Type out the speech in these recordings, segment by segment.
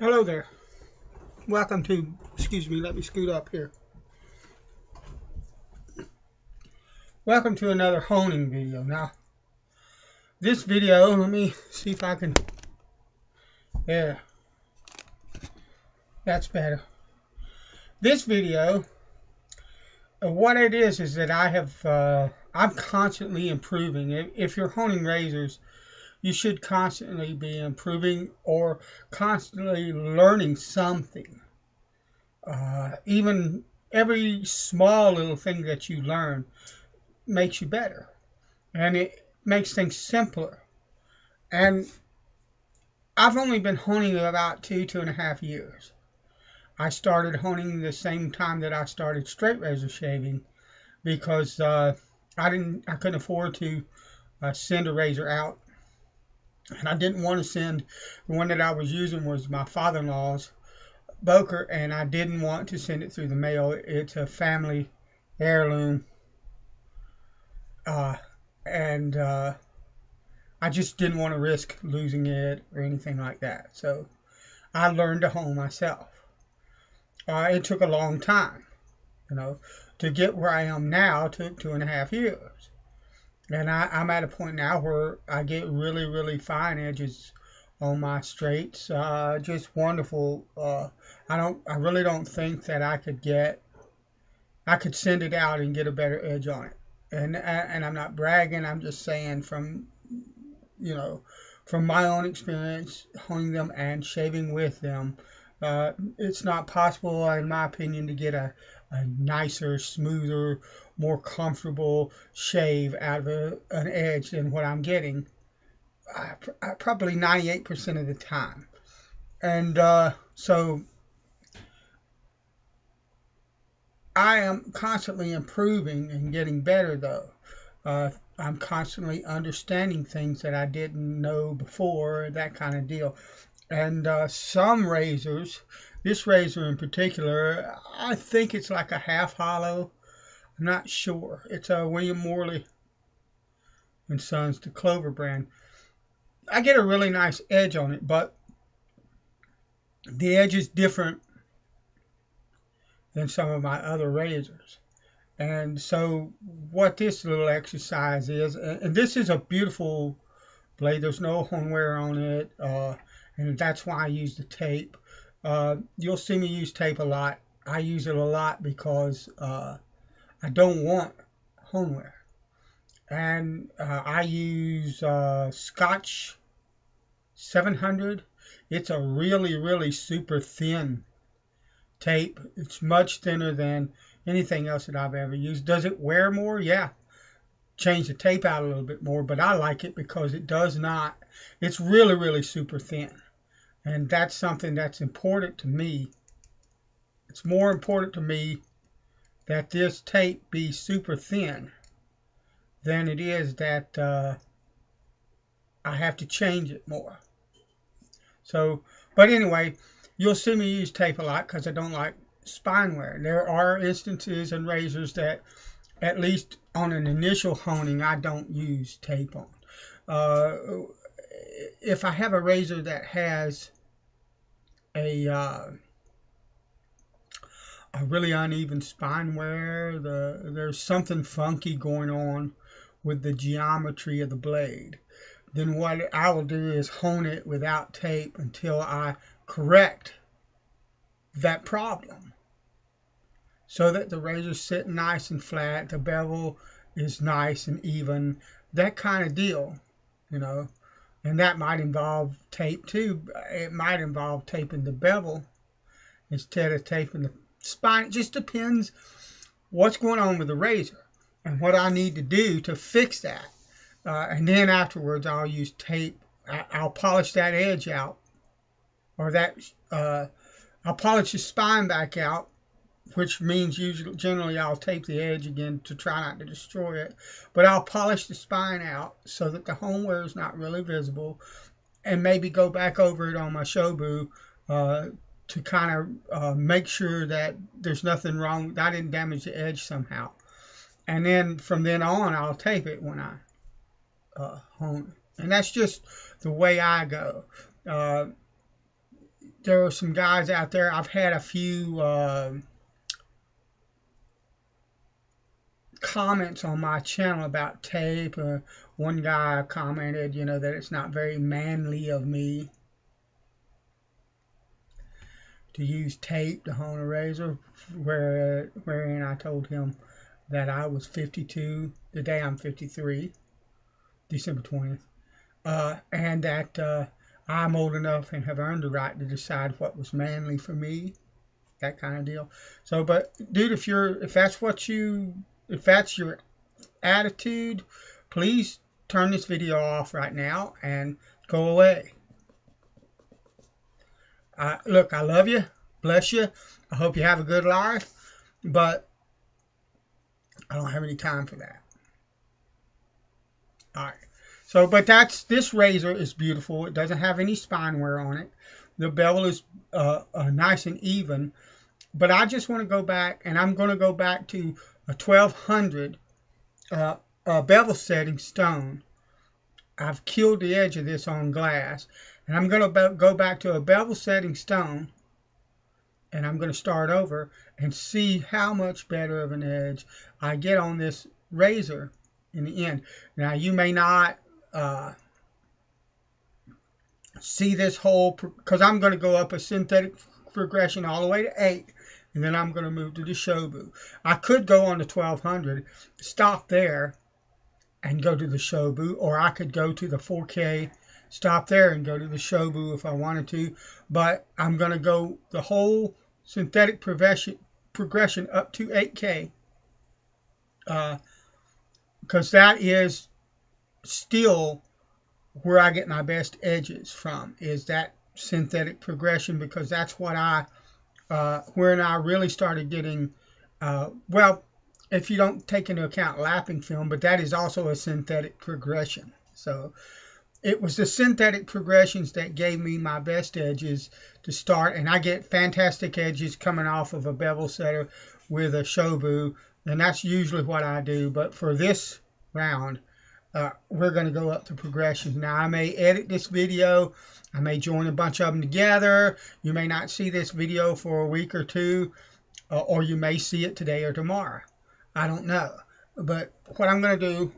Hello there. Welcome to, excuse me, let me scoot up here. Welcome to another honing video. Now, this video, let me see if I can, yeah, that's better. This video, what it is that I'm constantly improving. If you're honing razors, you should constantly be improving or constantly learning something. Even every small little thing that you learn makes you better, and it makes things simpler. And I've only been honing about 2.5 years. I started honing the same time that I started straight razor shaving because I couldn't afford to send a razor out, and I didn't want to send. The one that I was using was my father-in-law's Boker, and I didn't want to send it through the mail. It's a family heirloom, uh, and I just didn't want to risk losing it or anything like that. So I learned to hone myself. It took a long time, you know, to get where I am now. Took 2.5 years, and I'm at a point now where I get really, really fine edges on my straights. Just wonderful. I really don't think that I could send it out and get a better edge on it. And I'm not bragging. I'm just saying you know, from my own experience honing them and shaving with them, it's not possible, in my opinion, to get a nicer, smoother, more comfortable shave out of an edge than what I'm getting, probably 98% of the time. And so I am constantly improving and getting better, though. I'm constantly understanding things that I didn't know before, that kind of deal. And some razors, this razor in particular, I think it's like a half hollow. I'm not sure. It's a William Morley and Sons, the Clover brand. I get a really nice edge on it, but the edge is different than some of my other razors. And so what this little exercise is, and this is a beautiful blade. There's no hone wear on it, and that's why I use the tape. You'll see me use tape a lot. I use it a lot because I don't want hone wear. And I use Scotch 700. It's a really, really super thin tape. It's much thinner than anything else that I've ever used. Does it wear more? Yeah. Change the tape out a little bit more, but I like it because it does not, it's really, really super thin. And that's something that's important to me. It's more important to me that this tape be super thin than it is that I have to change it more. So, but anyway, you'll see me use tape a lot because I don't like spine wear. There are instances in razors that, at least on an initial honing, I don't use tape on. If I have a razor that has a really uneven spine wear, there's something funky going on with the geometry of the blade, then what I will do is hone it without tape until I correct that problem, so that the razor's sitting nice and flat, the bevel is nice and even, that kind of deal, you know. And that might involve tape too. It might involve taping the bevel instead of taping the spine. It just depends what's going on with the razor and what I need to do to fix that. And then afterwards, I'll use tape. I'll polish that edge out, or I'll polish the spine back out, which means generally I'll tape the edge again to try not to destroy it. But I'll polish the spine out so that the hone wear is not really visible, and maybe go back over it on my Shobu to kind of make sure that there's nothing wrong, that I didn't damage the edge somehow. And then from then on, I'll tape it when I hone. And that's just the way I go. there are some guys out there. I've had a few comments on my channel about tape. One guy commented, that it's not very manly of me to use tape to hone a razor, wherein I told him that I was 52, the day I'm 53, December 20th, and that I'm old enough and have earned the right to decide what was manly for me, that kind of deal. So, but dude, if that's your attitude, please turn this video off right now and go away. Look, I love you, bless you. I hope you have a good life, but I don't have any time for that. All right. So, but this razor is beautiful. It doesn't have any spine wear on it. The bevel is nice and even. But I just want to go back, and I'm going to go back to a 1200 bevel setting stone. I've killed the edge of this on glass, and I'm going to go back to a bevel setting stone, and I'm going to start over and see how much better of an edge I get on this razor in the end. Now, you may not see this whole, because I'm going to go up a synthetic progression all the way to 8, and then I'm going to move to the Shobu. I could go on the 1200, stop there, and go to the Shobu, or I could go to the 4K, stop there, and go to the Shobu if I wanted to. But I'm going to go the whole synthetic progression up to 8K, because that is still where I get my best edges from, is that synthetic progression, because that's what when I really started getting, well, if you don't take into account lapping film, but that is also a synthetic progression. So it was the synthetic progressions that gave me my best edges to start, and I get fantastic edges coming off of a bevel setter with a Shobu, and that's usually what I do. But for this round, we're going to go up to progressions. Now, I may edit this video. I may join a bunch of them together. You may not see this video for a week or two, or you may see it today or tomorrow. I don't know. But what I'm going to do,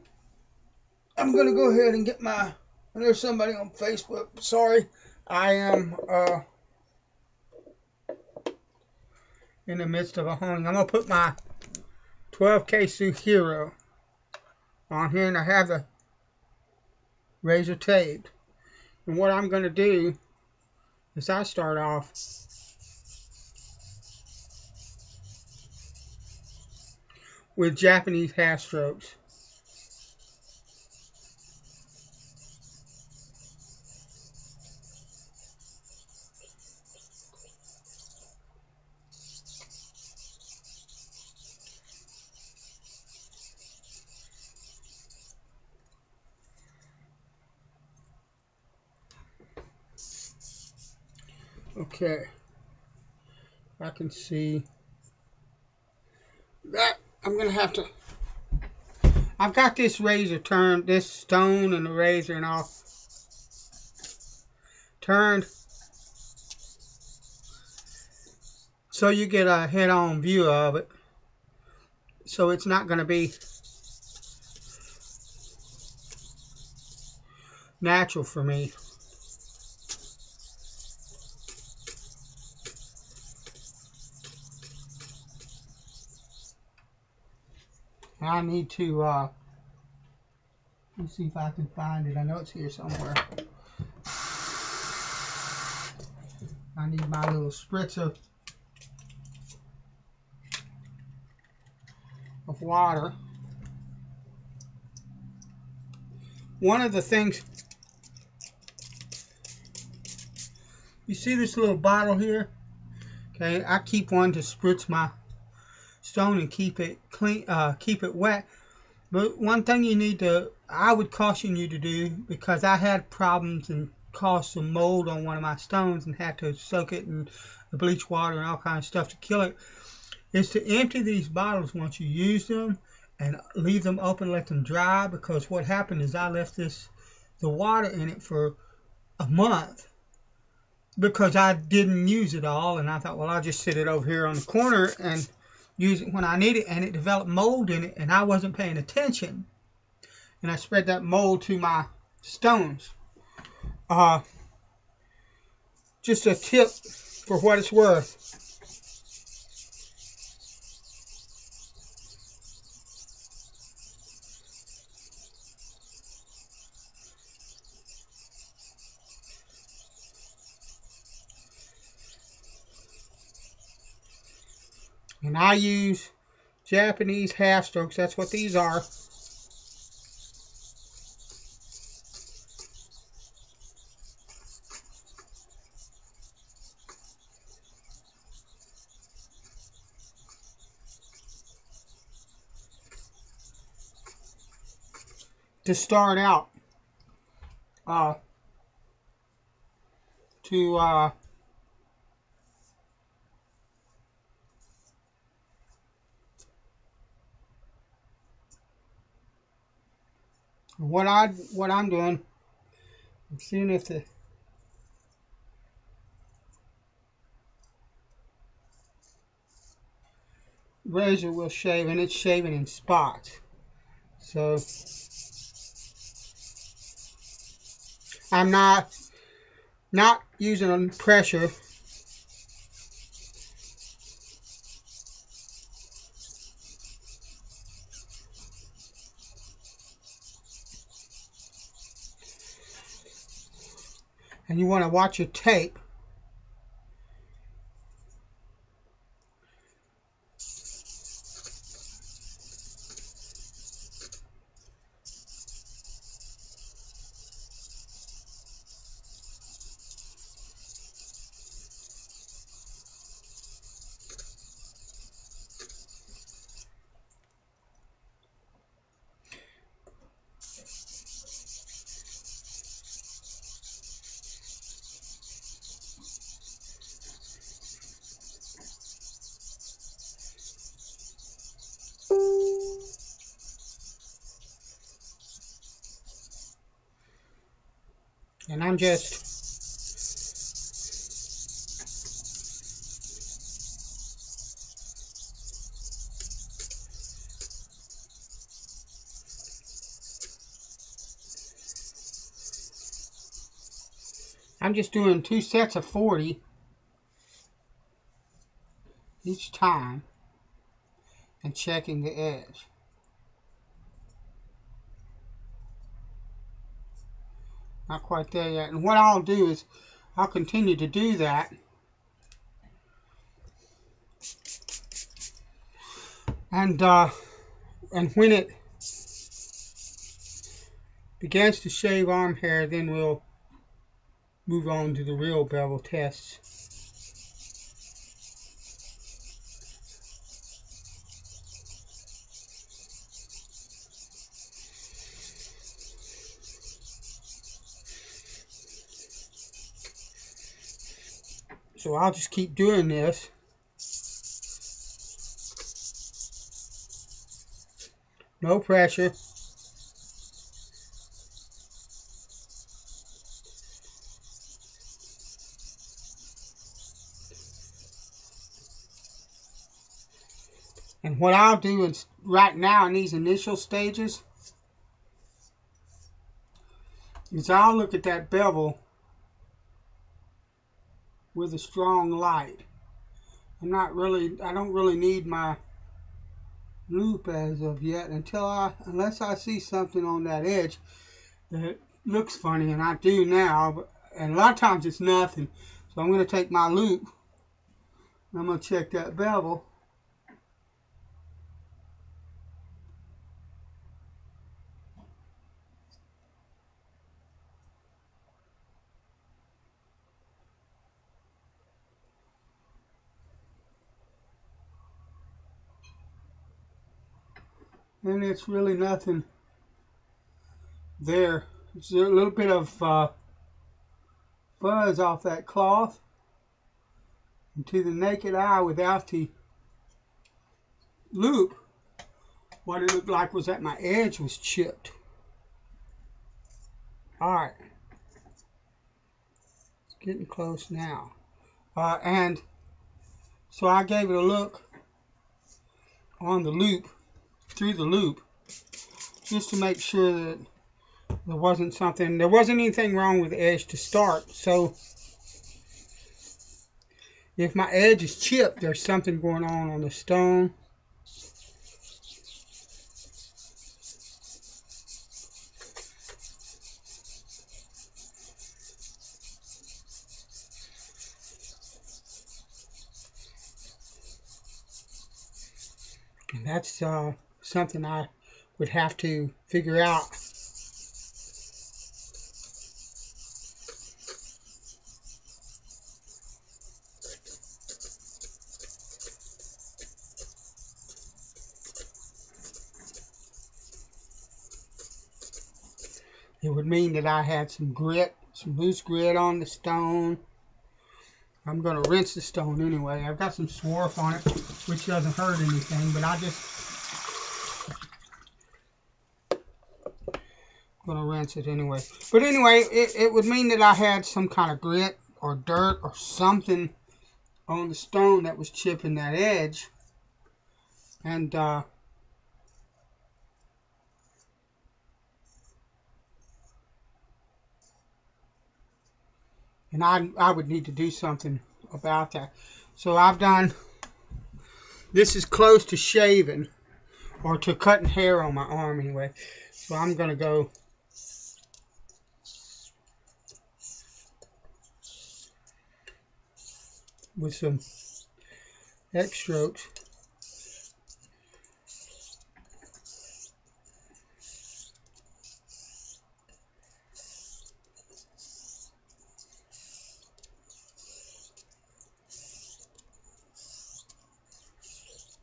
I'm going to go ahead and get my, there's somebody on Facebook. Sorry, I am in the midst of a honing. I'm going to put my 12K Suhiro on here, and I have the razor taped. And what I'm going to do is I start off with Japanese half strokes. Okay, I can see that I'm going to have to, I've got this razor turned, this stone and the razor and all turned so you get a head-on view of it. So it's not going to be natural for me. I need to, let me see if I can find it. I know it's here somewhere. I need my little spritzer of water. One of the things, you see this little bottle here? Okay, I keep one to spritz my stone and keep it clean, keep it wet. But one thing I would caution you to do, because I had problems and caused some mold on one of my stones and had to soak it in the bleach water and all kinds of stuff to kill it, is to empty these bottles once you use them and leave them open, let them dry. Because what happened is I left the water in it for a month, because I didn't use it all, and I thought, well, I'll just sit it over here on the corner and use it when I need it, and it developed mold in it, and I wasn't paying attention, and I spread that mold to my stones. Just a tip for what it's worth. And I use Japanese half strokes. That's what these are. To start out. What I'm doing, I'm seeing if the razor will shave, and it's shaving in spots. So I'm not using pressure. And you want to watch your tape. And I'm just doing 2 sets of 40 each time and checking the edge. Not quite there yet. And what I'll do is I'll continue to do that. And when it begins to shave arm hair, then we'll move on to the real bevel tests. So I'll just keep doing this. No pressure. And what I'll do is right now in these initial stages is I'll look at that bevel with a strong light. I don't really need my loop as of yet unless I see something on that edge that looks funny, and I do now, and a lot of times it's nothing. So I'm going to take my loop and I'm going to check that bevel. And it's really nothing there. It's a little bit of fuzz off that cloth. And to the naked eye without the loop, what it looked like was that my edge was chipped. Alright. getting close now. And so I gave it a look on the loop, through the loop, just to make sure that there wasn't anything wrong with the edge to start. So if my edge is chipped, there's something going on the stone. And that's something I would have to figure out. It would mean that I had some grit, some loose grit on the stone. I'm going to rinse the stone anyway. I've got some swarf on it, which doesn't hurt anything, but I just going to rinse it anyway. But anyway, it would mean that I had some kind of grit or dirt or something on the stone that was chipping that edge. And I would need to do something about that. So I've done, this is close to shaving, or to cutting hair on my arm anyway. So I'm going to go with some X strokes.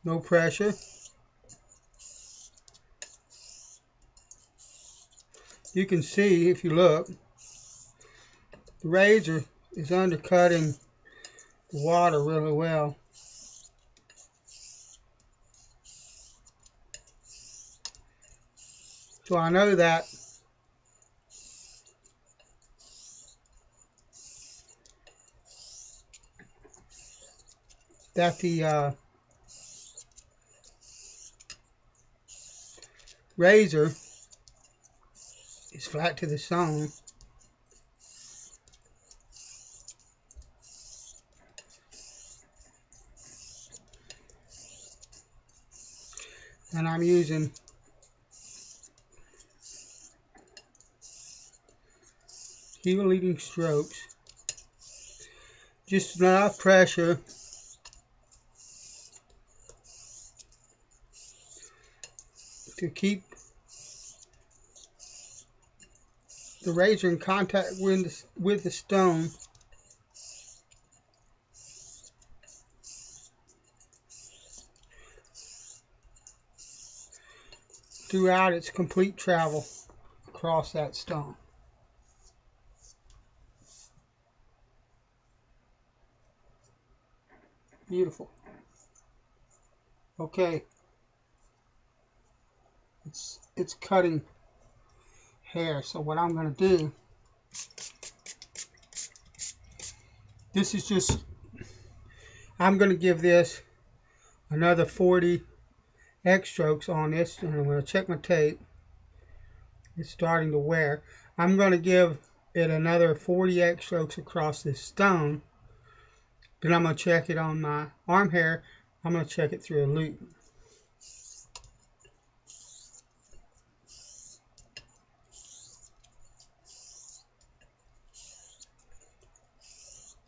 No pressure. You can see, if you look, the razor is undercutting the water really well. So I know that the razor is flat to the stone. And I'm using heel leading strokes, just enough pressure to keep the razor in contact with the stone throughout its complete travel across that stone. Beautiful. Okay. It's cutting hair. So what I'm going to do, this is just, I'm going to give this another 40 X strokes on this, and I'm going to check my tape. It's starting to wear. I'm going to give it another 40 X strokes across this stone. Then I'm going to check it on my arm hair. I'm going to check it through a loop.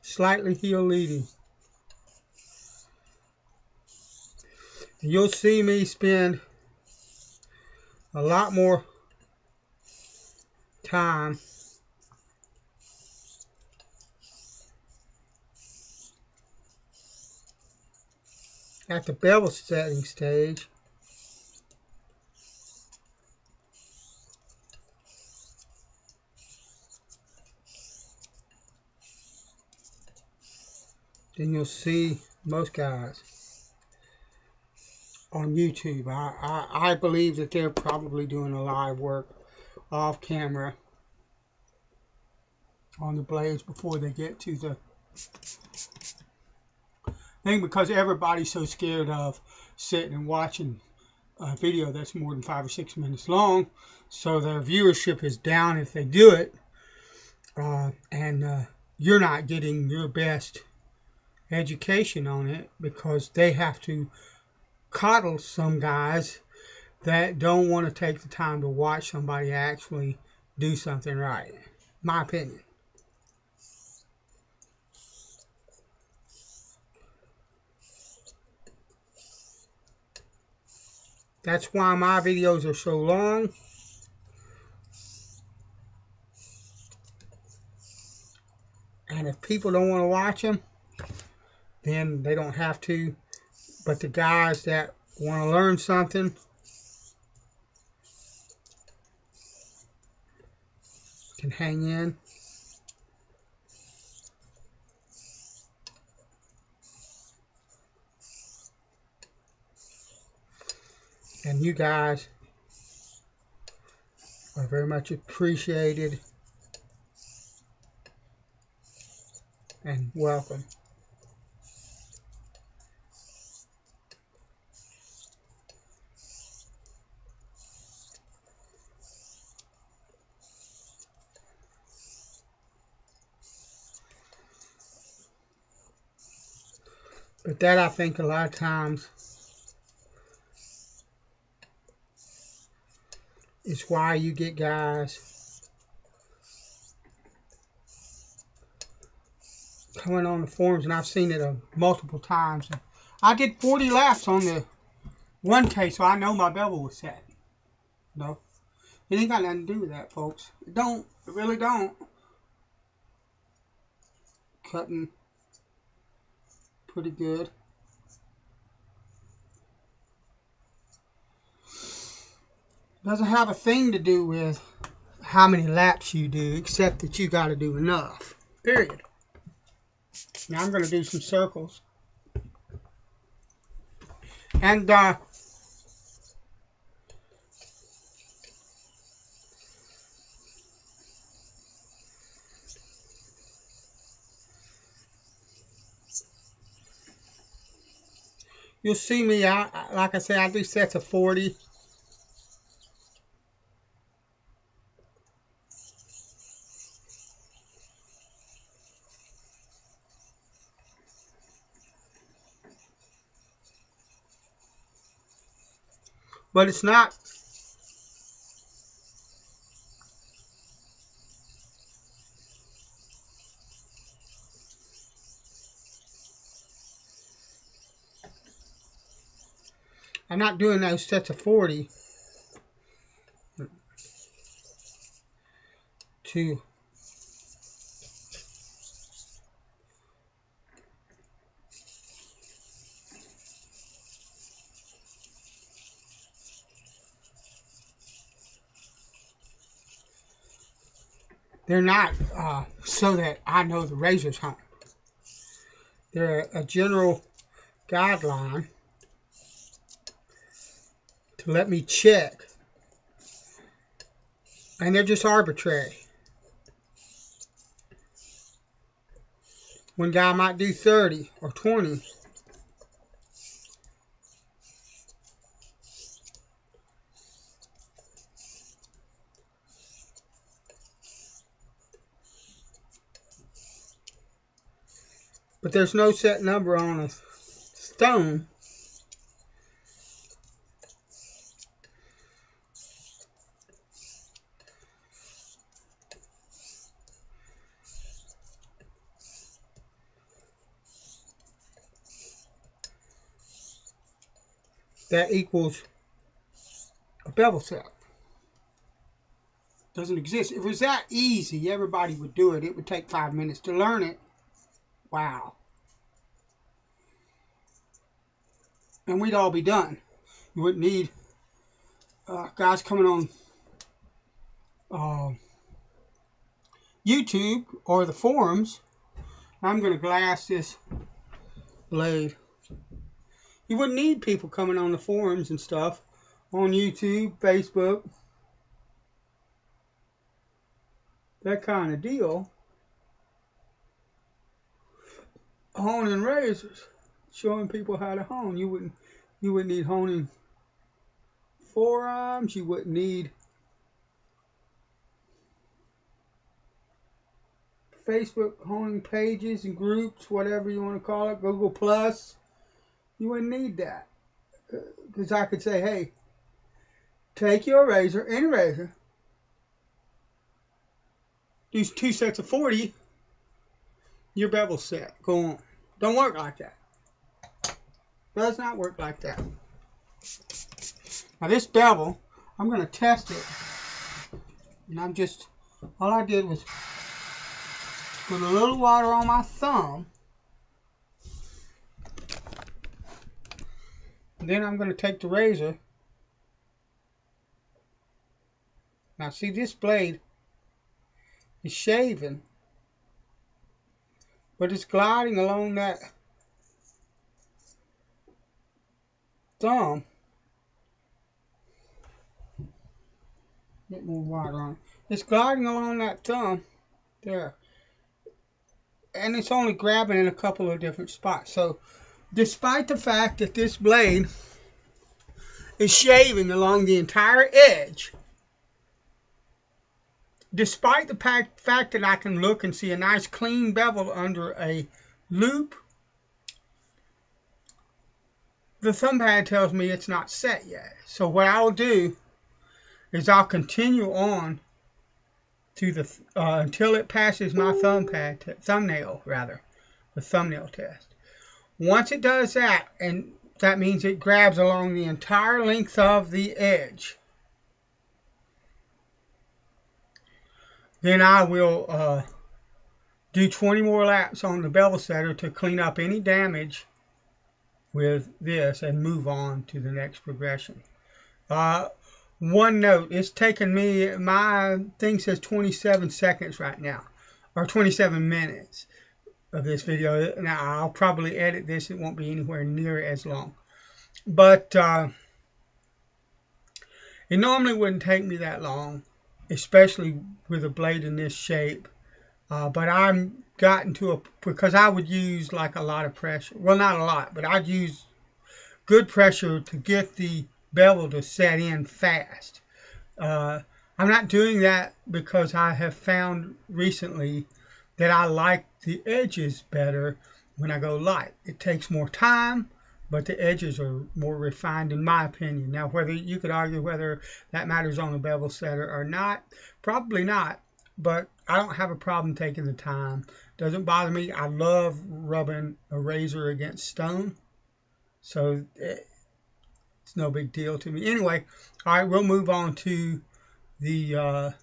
Slightly heel leading. You'll see me spend a lot more time at the bevel setting stage. Then you'll see most guys on YouTube. I believe that they're probably doing a live work off camera. on the blades before they get to the thing, because everybody's so scared of sitting and watching a video that's more than 5 or 6 minutes long. So their viewership is down if they do it, and you're not getting your best education on it, because they have to coddle some guys that don't want to take the time to watch somebody actually do something right. My opinion. That's why my videos are so long. And if people don't want to watch them, then they don't have to. But the guys that want to learn something can hang in. And you guys are very much appreciated and welcome. But that, I think, a lot of times is why you get guys coming on the forums, and I've seen it multiple times. I did 40 laps on the 1K, so I know my bevel was set. No, it ain't got nothing to do with that, folks. It don't. It really don't. Cutting pretty good. Doesn't have a thing to do with how many laps you do, except that you got to do enough. Period. Now I'm going to do some circles. And you'll see me, like I say, I do sets of 40. But it's not I'm not doing those sets of 40 to they're not so that I know the razor's home. They're a general guideline to let me check, and they're just arbitrary. One guy might do 30 or 20. But there's no set number on a stone. That equals a bevel set. Doesn't exist. If it was that easy, everybody would do it. It would take 5 minutes to learn it. Wow. And we'd all be done. You wouldn't need guys coming on YouTube or the forums. I'm going to glass this blade. You wouldn't need people coming on the forums and stuff on YouTube, Facebook, that kind of deal. honing razors, showing people how to hone. You wouldn't need honing forums. You wouldn't need Facebook honing pages and groups, whatever you want to call it, Google Plus. You wouldn't need that, because I could say, hey, take your razor, any razor, use 2 sets of 40, your bevel set. Go on. Don't work like that. Does not work like that. Now this bevel, I'm going to test it. And all I did was put a little water on my thumb. And then I'm going to take the razor. Now see, this blade is shaving, but it's gliding along that thumb. Get more water on. It's gliding along that thumb there, and it's only grabbing in a couple of different spots. So despite the fact that this blade is shaving along the entire edge, despite the fact that I can look and see a nice clean bevel under a loop, the thumb pad tells me it's not set yet. So what I'll do is I'll continue on to the until it passes my the thumbnail test. Once it does that, and that means it grabs along the entire length of the edge, then I will do 20 more laps on the bevel setter to clean up any damage with this and move on to the next progression. One note, it's taken me, my thing says 27 seconds right now, or 27 minutes of this video. Now I'll probably edit this, it won't be anywhere near as long, but it normally wouldn't take me that long, especially with a blade in this shape. But I'm gotten to because I would use like a lot of pressure. Well, not a lot, but I'd use good pressure to get the bevel to set in fast. I'm not doing that because I have found recently that I like the edges better when I go light. It takes more time, but the edges are more refined in my opinion. Now, whether you could argue whether that matters on the bevel setter or not, probably not, but I don't have a problem taking the time. Doesn't bother me. I love rubbing a razor against stone, so it's no big deal to me. Anyway, all right, we'll move on to the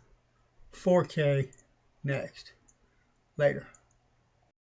4K next. Later.